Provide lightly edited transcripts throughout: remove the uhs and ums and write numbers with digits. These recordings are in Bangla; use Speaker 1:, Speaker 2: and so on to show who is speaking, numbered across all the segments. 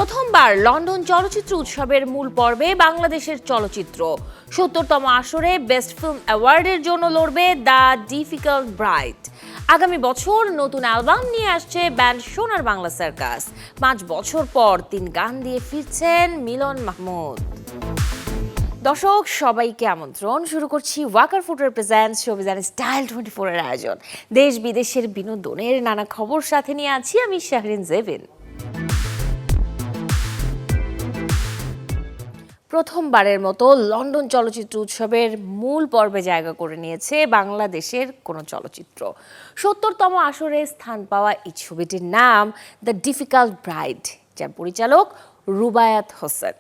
Speaker 1: প্রথমবার লন্ডন চলচ্চিত্র উৎসবের মূল পর্বে বাংলাদেশের চলচ্চিত্র ৭০তম আসরে বেস্ট ফিল্ম অ্যাওয়ার্ডের জন্য লড়বে দ্য ডিফিকাল্ট ব্রাইড। আগামী বছর নতুন অ্যালবাম নিয়ে আসছে ব্যান্ড সোনার বাংলা সার্কাস। ৫ বছর পর ৩ গান দিয়ে ফিরছেন মিলন মাহমুদ। দর্শক সবাইকে আমন্ত্রণ। শুরু করছি ওয়াকার ফুডের প্রেজেন্টস শোবিজ অ্যান্ড স্টাইল 24 এর আয়োজন। দেশ বিদেশের বিনোদনের নানা খবর সাথে নিয়ে আছি আমি শাহরিন জেবিন। প্রথমবারের মতো লন্ডন চলচ্চিত্র উৎসবের মূল পর্বে জায়গা করে নিয়েছে বাংলাদেশের কোনো চলচ্চিত্র। ৭০তম আসরে স্থান পাওয়া এই ছবিটির নাম দ্য ডিফিকাল্ট ব্রাইড, যার পরিচালক রুবায়াত হোসেন।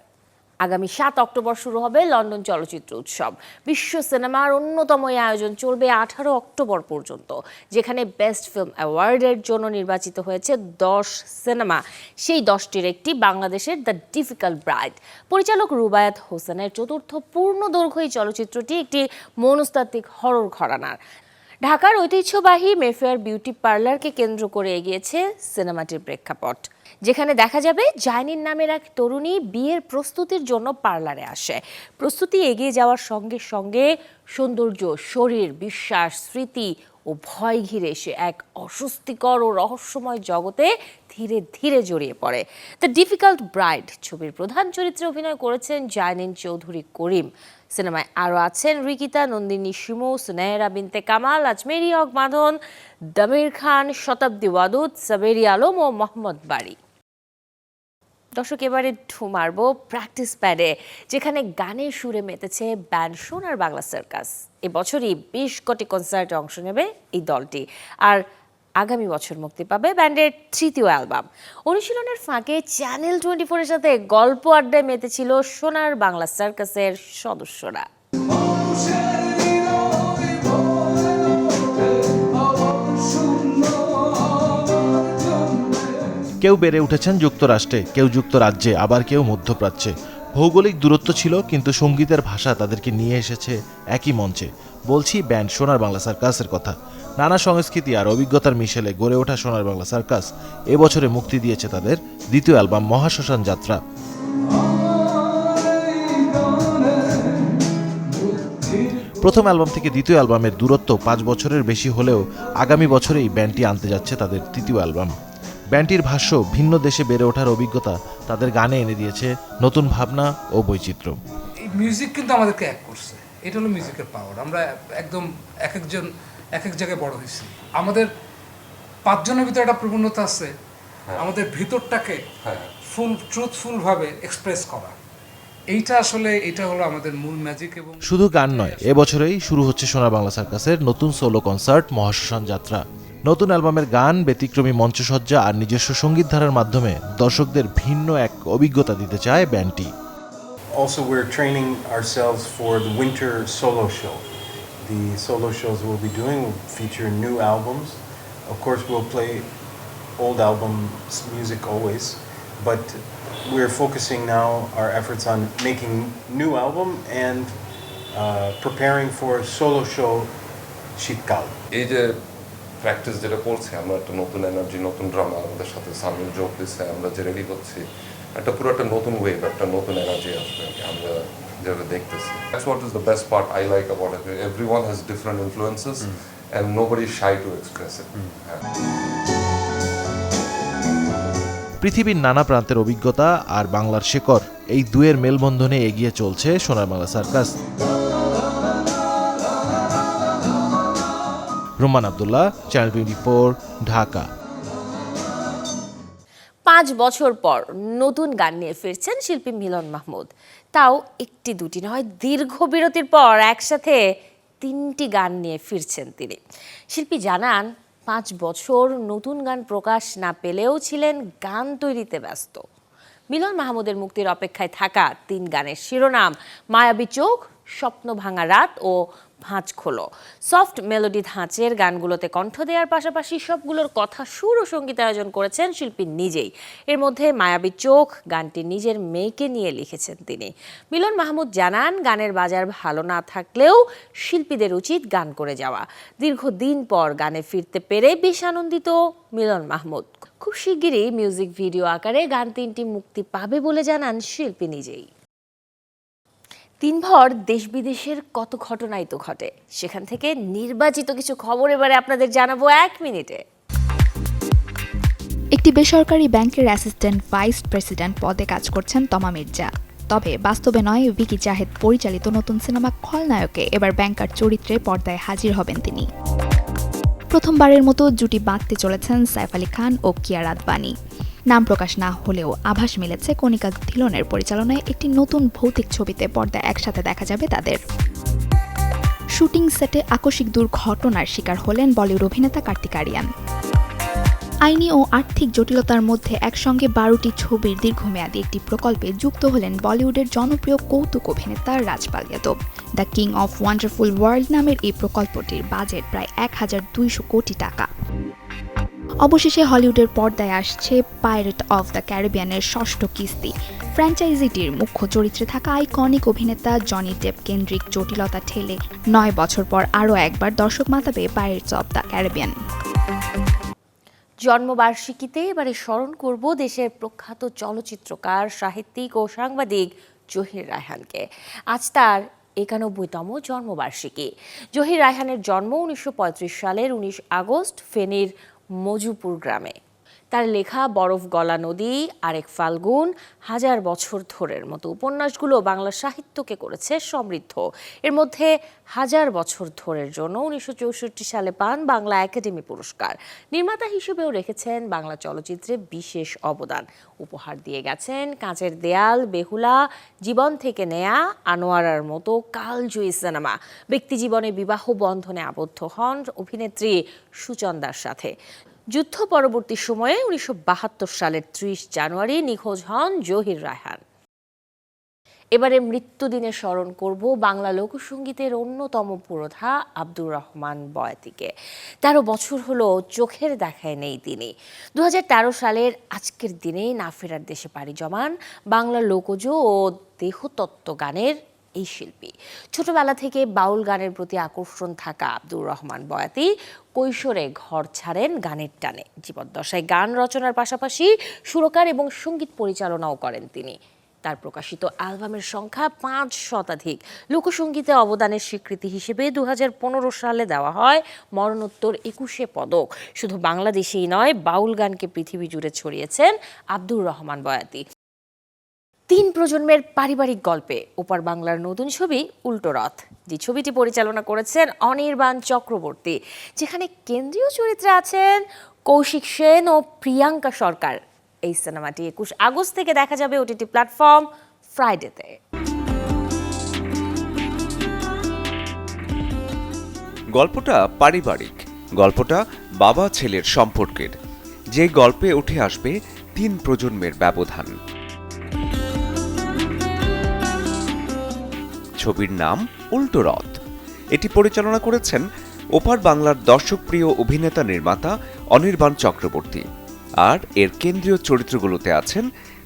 Speaker 1: আগামী ৭ অক্টোবর শুরু হবে লন্ডন চলচ্চিত্র উৎসব। বিশ্ব সিনেমার অন্যতম এই আয়োজন চলবে ১৮ অক্টোবর পর্যন্ত, যেখানে বেস্ট ফিল্ম অ্যাওয়ার্ডের জন্য নির্বাচিত হয়েছে ১০ সিনেমা। সেই ১০টির একটি বাংলাদেশের দ্য ডিফিকাল্ট ব্রাইড। পরিচালক রুবায়াত হোসেনের চতুর্থ পূর্ণদৈর্ঘ্য এই চলচ্চিত্রটি একটি মনস্তাত্ত্বিক হরর ঘরানার। ঢাকার ঐতিহ্যবাহী মেফেয়ার বিউটি পার্লারকে কেন্দ্র করে এগিয়েছে সিনেমাটির প্রেক্ষাপট, যেখানে দেখা যাবে জাইনিন নামের এক তরুণী বিয়ের প্রস্তুতির জন্য পার্লারে আসে। প্রস্তুতি এগিয়ে যাওয়ার সঙ্গে সঙ্গে সৌন্দর্য, শরীর, বিশ্বাস, স্মৃতি ও ভয় ঘিরে সে এক অস্বস্তিকর ও রহস্যময় জগতে ধীরে ধীরে জড়িয়ে পড়ে। দ্য ডিফিকাল্ট ব্রাইড ছবির প্রধান চরিত্রে অভিনয় করেছেন জাইনিন চৌধুরী করিম। সিনেমায় আরও আছেন রিকিতা, নন্দিনী শিমু, সুনেহরা বিনতে কামাল, আজমেরি হক মাধন, দামির খান, শতাব্দী ওয়াদুদ, সাবেরি আলম ও মোহাম্মদ বারি। দর্শক এবারে ঢু মারব প্র্যাকটিস প্যাডে, যেখানে গানের সুরে মেতেছে ব্যান্ড সোনার বাংলা সার্কাস। এবছরই ২০ কোটি কনসার্টে অংশ নেবে এই দলটি, আর আগামী বছর মুক্তি পাবে ব্যান্ডের তৃতীয় অ্যালবাম। অনুশীলনের ফাঁকে চ্যানেল 24-এর সাথে গল্প আড্ডায় মেতেছিল সোনার বাংলা সার্কাসের সদস্যরা।
Speaker 2: কেউ বেড়ে উঠেছেন যুক্তরাষ্ট্রে, কেউ যুক্তরাজ্যে, আবার কেউ মধ্যপ্রাচ্যে। ভৌগোলিক দূরত্ব ছিল, কিন্তু সঙ্গীতের ভাষা তাদেরকে নিয়ে এসেছে একই মঞ্চে। বলছি ব্যান্ড সোনার বাংলা সার্কাসের কথা। নানা সংস্কৃতি আর অভিজ্ঞতার মিশেলে গড়ে ওঠা সোনার বাংলা সার্কাস এবছরে মুক্তি দিয়েছে তাদের দ্বিতীয় অ্যালবাম মহাশ্মশান যাত্রা। প্রথম অ্যালবাম থেকে দ্বিতীয় অ্যালবামের দূরত্ব ৫ বছরের বেশি হলেও আগামী বছরেই ব্যান্ডটি আনতে যাচ্ছে তাদের তৃতীয় অ্যালবাম। ব্যান্ডটির ভাষ্য, ভিন্ন দেশে বেড়ে ওঠার অভিজ্ঞতা তাদের গানে এনে দিয়েছে নতুন ভাবনা ও বৈচিত্র্য।
Speaker 3: মিউজিক কিন্তু আমাদেরকে এক করছে, এটা হলো মিউজিকের পাওয়ার। আমরা একদম এক একজন এক এক জায়গায় বড় হয়েছি। আমাদের ৫ জনের ভিতরে একটা প্রবণতা আছে আমাদের ভিতরটাকে ট্রুথফুল ভাবে এক্সপ্রেস করা। এটা হলো আমাদের মূল ম্যাজিক। এবং
Speaker 2: শুধু গান নয়, এবছরেই শুরু হচ্ছে সোনার বাংলা সার্কাসের নতুন সোলো কনসার্ট মহাশ্মশান যাত্রা। নতুন অ্যালবামের গান, ব্যতিক্রমী মঞ্চসজ্জা আর নিজস্ব সঙ্গীত ধারার মাধ্যমে দর্শকদের ভিন্ন এক অভিজ্ঞতা দিতে চায় ব্যান্ডটি।
Speaker 4: Also, we're training ourselves for the winter solo show. The solo shows we'll be doing will feature new albums. Of course, we'll play old album music always, but we're focusing now our efforts on making new album and preparing for solo show শীতকাল।
Speaker 5: এই যে প্র্যাকটিস যেটা করছি, আমরা একটা নতুন এনার্জি, নতুন ড্রামা, আমাদের সাথে সামিল যোগ দিচ্ছে, আমরা যে রেডি করছি পুরো একটা নতুন ওয়েভ, একটা নতুন এনার্জি আসবে আমরা যেটা দেখতেছি। That's what is the best part I like about it. Everyone has different influences and nobody is shy to express it.
Speaker 2: পৃথিবীর নানা প্রান্তের অভিজ্ঞতা আর বাংলার শেকড়, এই দুয়ের মেলবন্ধনে এগিয়ে চলছে সোনার Bangla circus. Roman Abdullah, channel 24, Dhaka.
Speaker 1: ৫ বছর পর নতুন গান নিয়ে ফিরছেন শিল্পী মিলন মাহমুদ। তাও একটি দুটি নয়, দীর্ঘ বিরতির পর একসাথে ৩টি গান নিয়ে ফিরছেন তিনি। শিল্পী জানান, ৫ বছর নতুন গান প্রকাশ না পেলেও ছিলেন গান তৈরিতে ব্যস্ত। মিলন মাহমুদের মুক্তির অপেক্ষায় থাকা ৩ গানের শিরোনাম মায়াবী চোখ, স্বপ্ন ভাঙা রাত ও ভাঁজ খোলো। সফট মেলোডি ধাঁচের গানগুলোতে কণ্ঠ দেওয়ার পাশাপাশি সবগুলোর কথা সুর ও সঙ্গীতায়োজন করেছেন শিল্পী নিজেই। এর মধ্যে মায়াবী চোখ গানটি নিজের মেয়েকে নিয়ে লিখেছেন তিনি। মিলন মাহমুদ জানান, গানের বাজার ভালো না থাকলেও শিল্পীদের উচিত গান করে যাওয়া। দীর্ঘদিন পর গানে ফিরতে পেরে বেশ আনন্দিত মিলন মাহমুদ। খুব শিগগিরই মিউজিক ভিডিও আকারে গান 3টি মুক্তি পাবে বলে জানান শিল্পী নিজেই। দিনভর দেশ বিদেশের কত ঘটনাই তো ঘটে, সেখান থেকে নির্বাচিত কিছু খবর এবারে আপনাদের জানাবো 1 মিনিটে।
Speaker 6: একটি বেসরকারি ব্যাংকের অ্যাসিস্ট্যান্ট ভাইস প্রেসিডেন্ট পদে কাজ করছেন তমা মির্জা। তবে বাস্তবে নয়, ভিকি জাহেদ পরিচালিত নতুন সিনেমা খলনায়কে এবার ব্যাংকার চরিত্রে পর্দায় হাজির হবেন তিনি। প্রথমবারের মতো জুটি বাঁধতে চলেছেন সাইফ আলী খান ও কিয়ারা আদভানি। নাম প্রকাশ না হলেও আভাস মিলেছে কণিকা ধিলনের পরিচালনায় একটি নতুন ভৌতিক ছবিতে পর্দায় একসাথে দেখা যাবে তাদের। শুটিং সেটে আকস্মিক দুর্ঘটনার শিকার হলেন বলিউড অভিনেতা কার্তিক আরিয়ান। আইনি ও আর্থিক জটিলতার মধ্যে একসঙ্গে 12টি ছবির দীর্ঘমেয়াদী একটি প্রকল্পে যুক্ত হলেন বলিউডের জনপ্রিয় কৌতুক অভিনেতা Rajpal Yadav. The king of wonderful world নামের এই প্রকল্পটির বাজেট প্রায় 1200 কোটি টাকা। অবশেষে হলিউডের পর্দায় আসছে পাইরেট অফ দ্য ক্যারিবিয়ানের 6ষ্ঠ কিস্তি। ফ্র্যাঞ্চাইজিটির মুখ্য চরিত্রে থাকা আইকনিক অভিনেতা জনি ডেপ কেন্দ্রিক জটিলতা ঠেলে 9 বছর পর আরও একবার দর্শক মাতাবে পাইরেটস অফ দ্য ক্যারিবিয়ান।
Speaker 1: জন্মবার্ষিকীতে এবারে স্মরণ করব দেশের প্রখ্যাত চলচ্চিত্রকার, সাহিত্যিক ও সাংবাদিক জহির রায়হানকে। আজ তার 91তম জন্মবার্ষিকী। জহির রায়হানের জন্ম 1935 সালের 19 আগস্ট ফেনীর মজুপুর গ্রামে। তার লেখা বরফ গলা নদী, আরেক ফাল্গুন, হাজার বছর ধরের মতো উপন্যাসগুলো বাংলা সাহিত্যকে করেছে সমৃদ্ধ। এর মধ্যে হাজার বছর ধরের জন্য 1964 সালে পান বাংলা একাডেমি পুরস্কার। নির্মাতা হিসেবেও রেখেছেন বাংলা চলচ্চিত্রে বিশেষ অবদান। উপহার দিয়ে গেছেন কাঁচের দেয়াল, বেহুলা, জীবন থেকে নেয়া, আনোয়ারার মতো কালজয়ী সিনেমা। ব্যক্তিজীবনে বিবাহ বন্ধনে আবদ্ধ হন অভিনেত্রী সুচন্দার সাথে। যুদ্ধ পরবর্তী সময়ে 1972 সালের 30 জানুয়ারি নিখোঁজ হন জহির রায়হান। এবারে মৃত্যুদিনে স্মরণ করব বাংলা লোকসঙ্গীতের অন্যতম পুরোধা আব্দুর রহমান বয়াতিকে। 13 বছর হলো চোখের দেখায় নেই তিনি। 2013 সালের আজকের দিনেই না ফেরার দেশে পাড়ি জমান বাংলা লোকজ ও দেহতত্ত্ব গানের এই শিল্পী। ছোটবেলা থেকে বাউল গানের প্রতি আকর্ষণ থাকা আব্দুর রহমান বয়াতি কৈশোরে ঘর ছাড়েন গানের টানে। জীবদ্দশায় গান রচনার পাশাপাশি সুরকার এবং সঙ্গীত পরিচালনাও করেন তিনি। তার প্রকাশিত অ্যালবামের সংখ্যা 5 শতাধিক। লোকসঙ্গীতে অবদানের স্বীকৃতি হিসেবে 2015 সালে দেওয়া হয় মরণোত্তর 21 পদক। শুধু বাংলাদেশেই নয়, বাউল গানকে পৃথিবী জুড়ে ছড়িয়েছেন আব্দুর রহমান বয়াতি। 3 প্রজন্মের পারিবারিক গল্পে ওপার বাংলার নতুন ছবি উল্টো রথ, যে ছবিটি পরিচালনা করেছেন অনির্বাণ চক্রবর্তী, যেখানে কেন্দ্রীয় চরিত্রে আছেন কৌশিক সেন ও প্রিয়াঙ্কা সরকার। এই সিনেমাটি 21 আগস্ট থেকে দেখা যাবে ওটিটি প্ল্যাটফর্ম ফ্রাইডেতে।
Speaker 7: গল্পটা পারিবারিক, গল্পটা বাবা ছেলের সম্পর্কের, যে গল্পে উঠে আসবে 3 প্রজন্মের ব্যবধান। ছবির নাম উল্টো রথ। এটি পরিচালনা করেছেন ওপার বাংলার দর্শকপ্রিয় অভিনেতা নির্মাতা অনির্বাণ চক্রবর্তী। আর এর কেন্দ্রীয় চরিত্রগুলোতে আছেন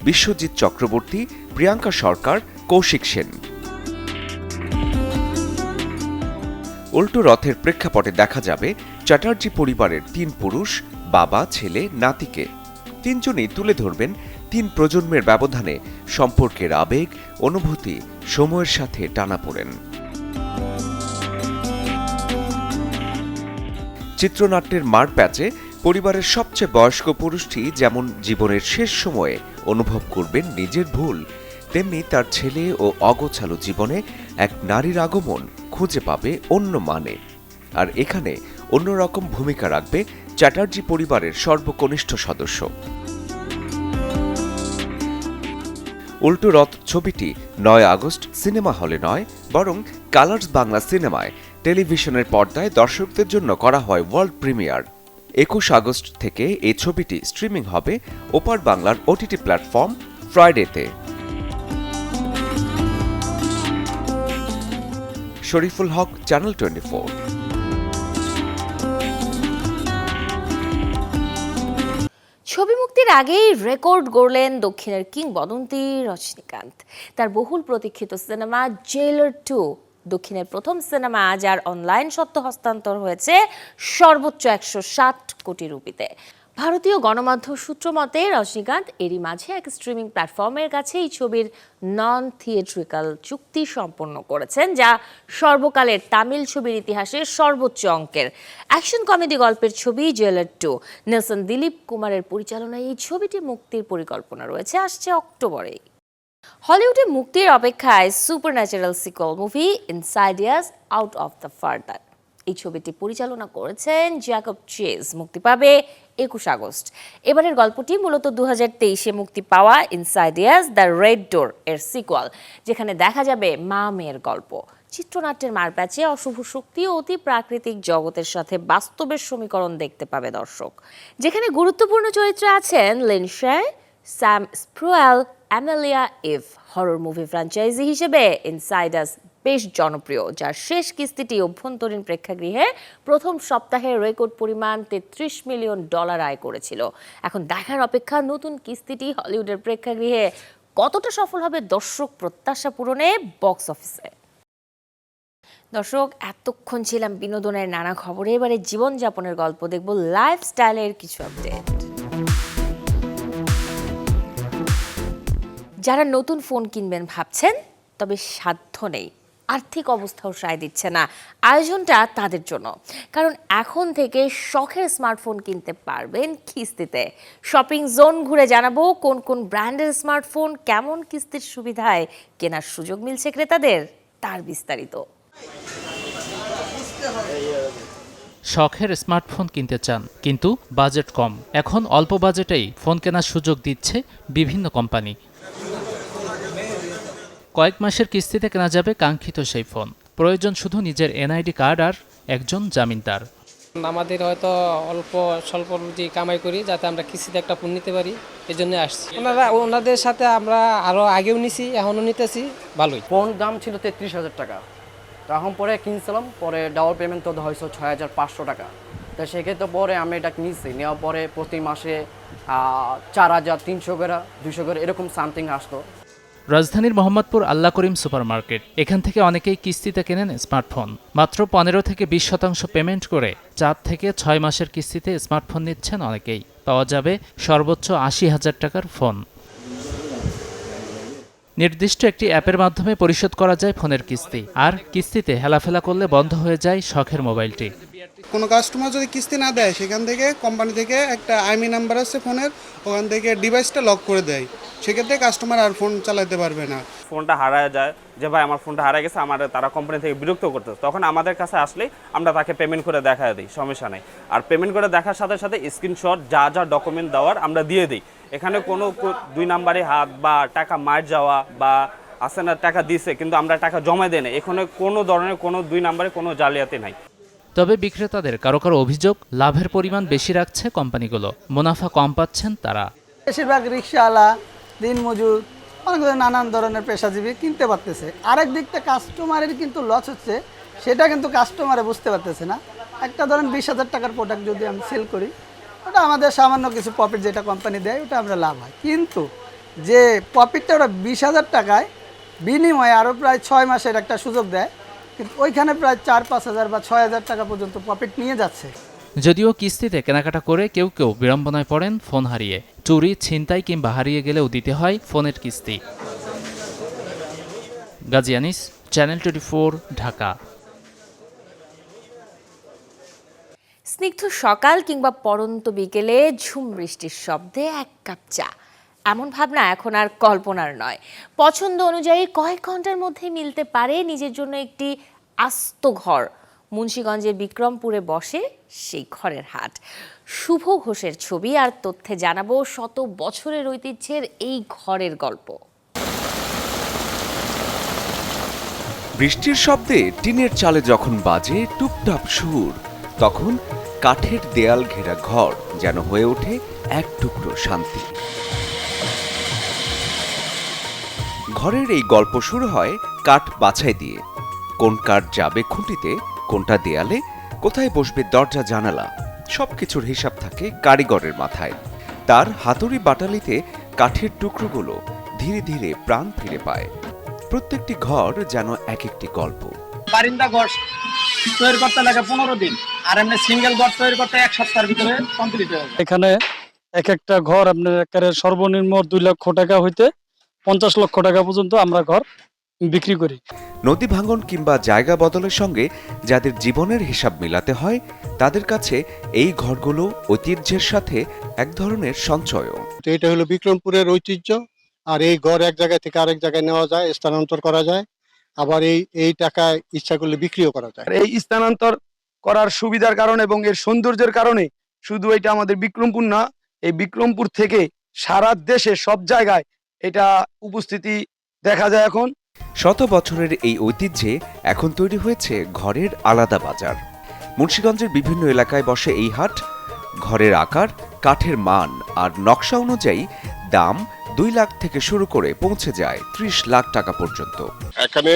Speaker 7: বিশ্বজিৎ চক্রবর্তী, প্রিয়াঙ্কা সরকার, কৌশিক সেন। উল্টো রথের প্রেক্ষাপটে দেখা যাবে চ্যাটার্জি পরিবারের 3 পুরুষ, বাবা, ছেলে, নাতিকে। 3 জনই তুলে ধরবেন 3 প্রজন্মের ব্যবধানে সম্পর্কের আবেগ, অনুভূতি, সময়ের সাথে টানাপোড়েন। চিত্রনাট্যের মার প্যাচে পরিবারের সবচেয়ে বয়স্ক পুরুষটি যেমন জীবনের শেষ সময়ে অনুভব করবেন নিজের ভুল, তেমনি তার ছেলে ও অগোছালো জীবনে এক নারীর আগমন খুঁজে পাবে অন্য মানে। আর এখানে অন্যরকম ভূমিকা রাখবে চ্যাটার্জি পরিবারের সর্বকনিষ্ঠ সদস্য। উল্টো রথ ছবিটি 9 আগস্ট সিনেমা হলে নয়, বরং কালার্স বাংলা সিনেমায় টেলিভিশনের পর্দায় দর্শকদের জন্য করা হয় ওয়ার্ল্ড প্রিমিয়ার। 21 আগস্ট থেকে এই ছবিটি স্ট্রিমিং হবে ওপার বাংলার ওটিটি প্ল্যাটফর্ম ফ্রাইডেতে। শরীফুল হক, চ্যানেল 24।
Speaker 1: ছবি মুক্তির আগেই রেকর্ড গড়লেন দক্ষিণের কিংবদন্তি রজনীকান্ত। তার বহুল প্রতীক্ষিত সিনেমা জেলার 2 দক্ষিণের প্রথম সিনেমা, যার অনলাইন সত্ত্ব হস্তান্তর হয়েছে সর্বোচ্চ 160 কোটি রুপিতে। ভারতীয় গণমাধ্যম সূত্র মতে রজনীকান্ত এরই মাঝে এক স্ট্রিমিং প্ল্যাটফর্মের কাছে এই ছবির নন থিয়েট্রিক্যাল চুক্তি সম্পন্ন করেছেন, যা সর্বকালের তামিল ছবির ইতিহাসে সর্বোচ্চ অঙ্কের। অ্যাকশন কমেডি গল্পের ছবি জেলার 2 নেলসন দিলীপ কুমারের পরিচালনায় এই ছবিটি মুক্তির পরিকল্পনা রয়েছে আসছে অক্টোবরে। হলিউডে মুক্তির অপেক্ষায় supernatural sequel movie Insidious out of the Further. এই ছবিটি পরিচালনা করেছেন জ্যাকব চেজ। মুক্তি পাবে 21 আগস্ট। এবারের গল্পটি মূলত 2023-এ মুক্তি পাওয়া ইনসাইডিয়াস দ্য রেড ডোর এর সিক্যুয়াল, যেখানে দেখা যাবে মা মেয়ের গল্প। চিত্রনাট্যের মারপ্যাচে অশুভ শক্তি ও অতি প্রাকৃতিক জগতের সাথে বাস্তবের সমীকরণ দেখতে পাবে দর্শক, যেখানে গুরুত্বপূর্ণ চরিত্রে আছেন Lin Shaye, Sam Spruell, Amelia Eve. Horror movie franchise হিসেবে ইনসাইডাস বেশ জনপ্রিয়, যার শেষ কিস্তিটি অভ্যন্তরীণ প্রেক্ষাগৃহে প্রথম সপ্তাহে রেকর্ড পরিমাণ $33 মিলিয়ন আয় করেছিল। এখন দেখার অপেক্ষা নতুন কিস্তিটি হলিউডের প্রেক্ষাগৃহে কতটা সফল হবে দর্শক প্রত্যাশা পূরণে বক্স অফিসে। দর্শক, এতক্ষণ ছিলাম বিনোদনের নানা খবরে। এবারে জীবনযাপনের গল্প দেখব, লাইফস্টাইলের কিছু আপডেট। যারা নতুন ফোন কিনবেন ভাবছেন, তবে সাধ্য নেই, আর্থিক অবস্থাও সায় দিচ্ছে না, আয়োজনটা তাদের জন্য। কারণ এখন থেকে শখের স্মার্টফোন কিনতে পারবেন কিস্তিতে। শপিং জোন ঘুরে জানাবো কোন কোন ব্র্যান্ডের স্মার্টফোন কেমন কিস্তির সুবিধায় কেনার সুযোগ মিলছে ক্রেতাদের, তার বিস্তারিত।
Speaker 8: শখের স্মার্টফোন কিনতে চান কিন্তু বাজেট কম? এখন অল্প বাজেটেই ফোন কেনার সুযোগ দিচ্ছে বিভিন্ন কোম্পানি। কয়েক মাসের কিস্তিতে কেনা যাবে কাঙ্ক্ষিত সেই ফোন। প্রয়োজন শুধু নিজের এনআইডি কার্ড আর একজন জামিনদার।
Speaker 9: আমাদের হয়তো অল্প স্বল্প রুজি কামাই করি, যাতে আমরা কিস্তিতে একটা ফোন নিতে পারি, এই জন্য আসছি। ওনাদের সাথে আমরা আরও আগেও নিছি, এখনও নিতেছি, ভালোই।
Speaker 10: ফোন দাম ছিল 33,000 টাকা, তো এখন পরে কিনছিলাম, পরে ডাউন পেমেন্ট তো হয়েছে 6,500 টাকা। তো সেক্ষেত্রে পরে আমি এটা নিচ্ছি, নেওয়ার পরে প্রতি মাসে 4,300 করে 200 করে এরকম সামথিং আসতো।
Speaker 8: রাজধানীর মোহাম্মদপুর আল্লাহ করিম সুপার মার্কেট, এখান থেকে অনেকেই কিস্তিতে কেনেন স্মার্টফোন। মাত্র 15 থেকে 20% পেমেন্ট করে 4 থেকে 6 মাসের কিস্তিতে স্মার্টফোন নিচ্ছেন অনেকেই। পাওয়া যাবে সর্বোচ্চ 80,000 টাকার ফোন। নির্দিষ্ট একটি অ্যাপের মাধ্যমে পরিশোধ করা যায় ফোনের কিস্তি, আর কিস্তিতে হেলাফেলা করলে বন্ধ হয়ে যায় শখের মোবাইলটি।
Speaker 11: কোনো কাস্টমার যদি কিস্তি না দেয়, সেখান থেকে কোম্পানি থেকে একটা আইএমই নাম্বার আছে ফোনের, ওখান থেকে ডিভাইসটা লক করে দেয়। সেক্ষেত্রে কাস্টমার আর ফোন চালাতে পারবে না।
Speaker 12: ফোনটা হারায় যায়, যে ভাই আমার ফোনটা হারায় গেছে, তারা কোম্পানি থেকে বিরক্ত করতে, তখন আমাদের কাছে আসলে আমরা তাকে পেমেন্ট করে দেখা দিই, সমস্যা নেই। আর পেমেন্ট করে দেখার সাথে সাথে স্ক্রিনশট যা যা ডকুমেন্ট দেওয়ার আমরা দিয়ে দিই। এখানে কোনো 2 নাম্বারে হাত বা টাকা মার যাওয়া বা আসে না টাকা দিছে কিন্তু আমরা টাকা জমা দেই না, এখানে কোনো ধরনের কোনো 2 নাম্বারে কোনো জালিয়াতি নাই।
Speaker 8: তবে বিক্রেতাদের কারো কারো অভিযোগ, লাভের পরিমাণ বেশি রাখছে কোম্পানিগুলো, মুনাফা কম পাচ্ছেন তারা।
Speaker 13: বেশিরভাগ রিক্সাওয়ালা, দিনমজুর, অনেক নানান ধরনের পেশাজীবী কিনতে পারতেছে। আরেক দিক থেকে কাস্টমারের কিন্তু লস হচ্ছে, সেটা কিন্তু কাস্টমারে বুঝতে পারতেছে না। একটা ধরেন 20,000 টাকার প্রোডাক্ট যদি আমি সেল করি, ওটা আমাদের সামান্য কিছু প্রফিট যেটা কোম্পানি দেয়, ওটা আমরা লাভ হয়। কিন্তু যে প্রফিটটা ওরা 20,000 টাকায় বিনিময়ে আরও প্রায় 6 মাসের একটা সুযোগ দেয়, কিন্তু ওইখানে প্রায় 4-5 হাজার বা 6,000 টাকা পর্যন্ত প্রফিট নিয়ে যাচ্ছে।
Speaker 8: যদিও কিস্তিতে কেনাকাটা করে কেউ কেউ বিড়ম্বনায় পড়েন ফোন হারিয়ে। চুরি, ছিনতাই কিংবা হারিয়ে গেলেও দিতে হয় ফোনের কিস্তি। গাজী আনিস, চ্যানেল 24, ঢাকা।
Speaker 1: স্নিগ্ধ সকাল কিংবা পড়ন্ত বিকেলে ঝুম বৃষ্টির শব্দে 1 কাপ চা, এমন ভাবনা এখন আর কল্পনার নয়। পছন্দ অনুযায়ী কয়েক ঘন্টার মধ্যে মিলতে পারে নিজের জন্য একটি আস্ত ঘর। মুন্সিগঞ্জের বিক্রমপুরে বসে সেই ঘরের হাট। শুভ ঘোষের ছবি আর তথ্যে জানাবো শত বছরের ঐতিহ্যের এই ঘরের গল্প।
Speaker 7: বৃষ্টির শব্দে টিনের চালে যখন বাজে টুপটাপ সুর, তখন কাঠের দেয়াল ঘেরা ঘর যেন হয়ে ওঠে এক টুকরো শান্তি। ঘরের এই গল্প শুরু হয় কাঠ বাছাই দিয়ে। কোন কাঠ যাবে খুঁটিতে, কোনটা দেয়ালে, কোথায় বসবে দরজা জানালা, সবকিছুর হিসাব থাকে কারিগরের মাথায়। তার হাতুড়ি বাটালিতে কাঠের টুকরোগুলো ধীরে ধীরে প্রাণ ফিরে পায়। প্রত্যেকটি ঘর যেন এক একটি গল্প।
Speaker 14: বারিন্দা ঘর তৈরি করতে লাগে 15 দিন, আর এমনি সিঙ্গেল ঘর তৈরি করতে 1 সপ্তাহের ভিতরে কমপ্লিট হয়ে যায়।
Speaker 15: এখানে এক একটা ঘর আপনার একেবারে সর্বনিম্ন 2 লক্ষ টাকা হইতে 50 লক্ষ টাকা পর্যন্ত আমরা ঘর বিক্রি করি।
Speaker 7: নদী ভাঙন কিংবা জায়গা বদলের সঙ্গে যাদের জীবনের হিসাব মিলাতে হয়, তাদের কাছে এই ঘরগুলো ঐতিহ্যের সাথে এক ধরনের সঞ্চয়।
Speaker 16: এটা হলো বিক্রমপুরের ঐতিহ্য, আর এই ঘর এক জায়গা থেকে আরেক জায়গায় নেওয়া যায়, স্থানান্তর করা যায়, আবার এই টাকায় ইচ্ছা করলে বিক্রিও করা যায়।
Speaker 14: এই স্থানান্তর করার সুবিধার কারণে এবং এর সৌন্দর্যের কারণে শুধু এটা আমাদের বিক্রমপুর না, এই বিক্রমপুর থেকে সারা দেশে সব জায়গায় এটা উপস্থিতি দেখা যায়। এখন
Speaker 7: শত বছরের এই ঐতিহ্যে এখন তৈরি হয়েছে ঘরের আলাদা বাজার। মুন্সিগঞ্জের বিভিন্ন এলাকায় বসে এই হাট। ঘরের আকার, কাঠের মান আর নকশা অনুযায়ী দাম 2 লাখ থেকে শুরু করে পৌঁছে যায় 30 লাখ টাকা পর্যন্ত।
Speaker 17: এখানে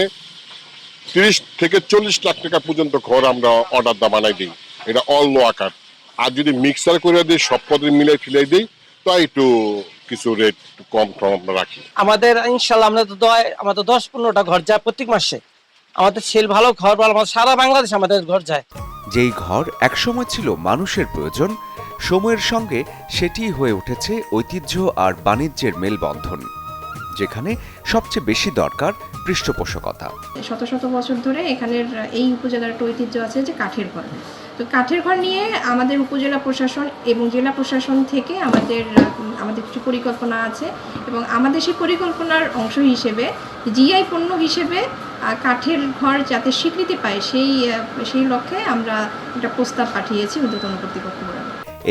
Speaker 17: 30 থেকে 40 লাখ টাকা পর্যন্ত ঘর আমরা অর্ডার দা বানাই দিই, এটা অল্প আকার। আর যদি মিক্সার করে দিই, সব পদে মিলাই ফিলাই দিই, তো একটু কিছু রেট কম আমরা রাখি।
Speaker 14: আমাদের ইনশাআল্লাহ আমাদের 10-15টা ঘর যায় প্রত্যেক মাসে। আমাদের সেল ভালো, ঘর ভালো, সারা বাংলাদেশ আমাদের ঘর যায়।
Speaker 7: যেই ঘর একসময় ছিল মানুষের প্রয়োজন, সময়ের সঙ্গে সেটি হয়ে উঠেছে ঐতিহ্য আর বাণিজ্যের মেলবন্ধন, যেখানে সবচেয়ে বেশি দরকার পৃষ্ঠপোষকতা।
Speaker 18: শত শত বছর ধরে এখানের এই উপজেলার একটা ঐতিহ্য আছে যে কাঠের ঘর। তো কাঠের ঘর নিয়ে আমাদের উপজেলা প্রশাসন এবং জেলা প্রশাসন থেকে আমাদের কিছু পরিকল্পনা আছে, এবং আমাদের সেই পরিকল্পনার অংশ হিসেবে জিআই পণ্য হিসেবে কাঠের ঘর যাতে স্বীকৃতি পায় সেই লক্ষ্যে আমরা একটা প্রস্তাব পাঠিয়েছি ঊর্ধ্বতন কর্তৃপক্ষকে।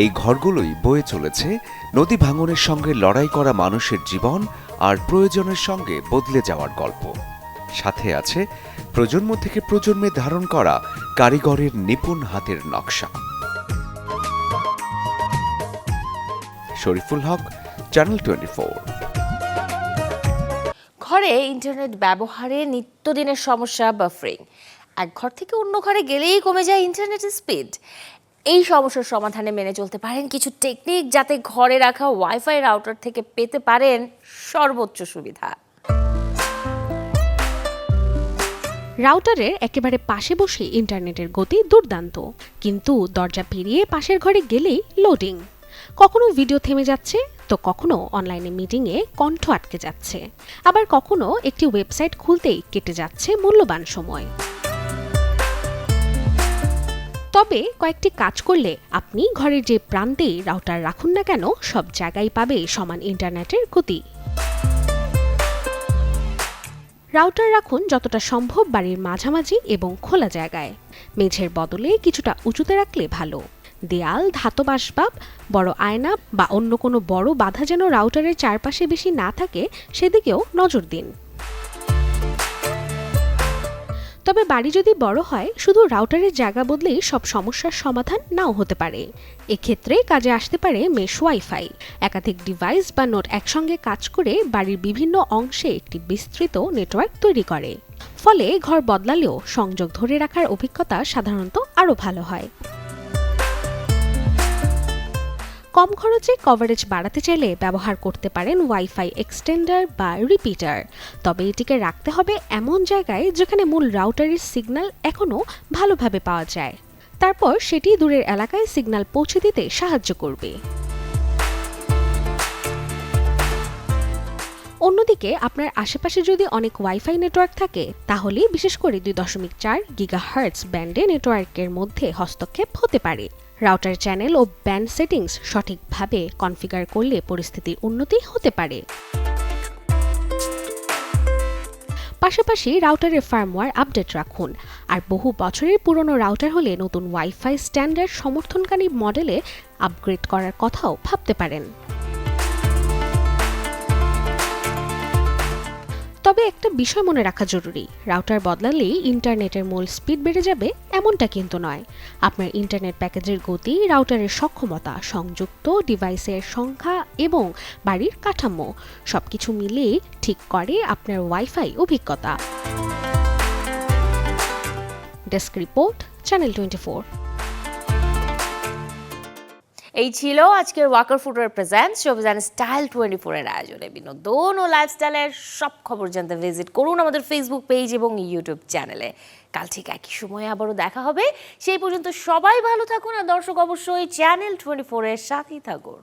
Speaker 7: এই ঘরগুলোই বয়ে চলেছে নদী ভাঙনের সঙ্গে লড়াই করা মানুষের জীবন আর প্রয়োজনের সঙ্গে বদলে যাওয়ার গল্প। সাথে আছে প্রজন্ম থেকে প্রজন্মে ধারণ করা কারিগরের নিপুণ হাতের নকশা। শরীফুল হক, চ্যানেল 24।
Speaker 1: ঘরে ইন্টারনেট ব্যবহারে নিত্যদিনের সমস্যা বাফারিং। এক ঘর থেকে অন্য ঘরে গেলেই কমে যায় ইন্টারনেটের স্পিড। এই সমস্যার সমাধানে মেনে চলতে পারেন কিছু টেকনিক, যাতে ঘরে রাখা ওয়াইফাই রাউটার থেকে পেতে পারেন সর্বোচ্চ সুবিধা।
Speaker 19: রাউটারের একেবারে পাশে বসে ইন্টারনেটের গতি দুর্দান্ত, কিন্তু দরজা পেরিয়ে পাশের ঘরে গেলেই লোডিং। কখনো ভিডিও থেমে যাচ্ছে, তো কখনো অনলাইনে মিটিংয়ে কণ্ঠ আটকে যাচ্ছে, আবার কখনো একটি ওয়েবসাইট খুলতেই কেটে যাচ্ছে মূল্যবান সময়। তবে কয়েকটি কাজ করলে আপনি ঘরের যে প্রান্তেই রাউটার রাখুন না কেন, সব জায়গায় পাবে সমান ইন্টারনেটের গতি। রাউটার রাখুন যতটা সম্ভব বাড়ির মাঝামাঝি এবং খোলা জায়গায়। মেঝের বদলে কিছুটা উঁচুতে রাখলে ভালো। দেয়াল, ধাতব আসবাব, বড় আয়না বা অন্য কোনো বড় বাধা যেন রাউটারের চারপাশে বেশি না থাকে, সেদিকেও নজর দিন। তবে বাড়ি যদি বড় হয়, শুধু রাউটারের জায়গা বদলেই সব সমস্যার সমাধান নাও হতে পারে। এক্ষেত্রে কাজে আসতে পারে মেশ ওয়াইফাই। একাধিক ডিভাইস বা নোড একসঙ্গে কাজ করে বাড়ির বিভিন্ন অংশে একটি বিস্তৃত নেটওয়ার্ক তৈরি করে। ফলে ঘর বদলালেও সংযোগ ধরে রাখার অভিজ্ঞতা সাধারণত আরও ভালো হয়। কম খরচে কভারেজ বাড়াতে চাইলে ব্যবহার করতে পারেন ওয়াইফাই এক্সটেন্ডার বা রিপিটার। তবে এটিকে রাখতে হবে এমন জায়গায় যেখানে মূল রাউটারের সিগন্যাল এখনও ভালোভাবে পাওয়া যায়। তারপর সেটি দূরের এলাকায় সিগন্যাল পৌঁছে দিতে সাহায্য করবে। অন্যদিকে আপনার আশেপাশে যদি অনেক ওয়াইফাই নেটওয়ার্ক থাকে, তাহলে বিশেষ করে 2.4 গিগাহার্টজ ব্যান্ডে নেটওয়ার্কের মধ্যে হস্তক্ষেপ হতে পারে। রাউটার চ্যানেল ও ব্যান্ড সেটিংস সঠিকভাবে কনফিগার করলে পরিস্থিতির উন্নতি হতে পারে। পাশাপাশি রাউটারের ফার্মওয়্যার আপডেট রাখুন। আর বহু বছরের পুরনো রাউটার হলে নতুন ওয়াইফাই স্ট্যান্ডার্ড সমর্থনকারী মডেলে আপগ্রেড করার কথাও ভাবতে পারেন। তবে একটা বিষয় মনে রাখা জরুরি, রাউটার বদলালেই ইন্টারনেটের মূল স্পিড বেড়ে যাবে এমনটা কিন্তু নয়। আপনার ইন্টারনেট প্যাকেজের গতি, রাউটারের সক্ষমতা, সংযুক্ত ডিভাইসের সংখ্যা এবং বাড়ির কাঠামো সবকিছু মিলিয়ে ঠিক করে আপনার ওয়াইফাই অভিজ্ঞতা। Desk report, channel 24।
Speaker 1: এই ছিল আজকের Walker footwear presents showbiz and style 24 এর আয়োজনে। বিনোদন ও লাইফস্টাইলের সব খবর জানতে ভিজিট করুন আমাদের ফেসবুক পেজ এবং ইউটিউব চ্যানেলে। কাল ঠিক একই সময়ে আবারও দেখা হবে। সেই পর্যন্ত সবাই ভালো থাকুন, আর দর্শক অবশ্যই চ্যানেল 24 এর সাথেই থাকুন।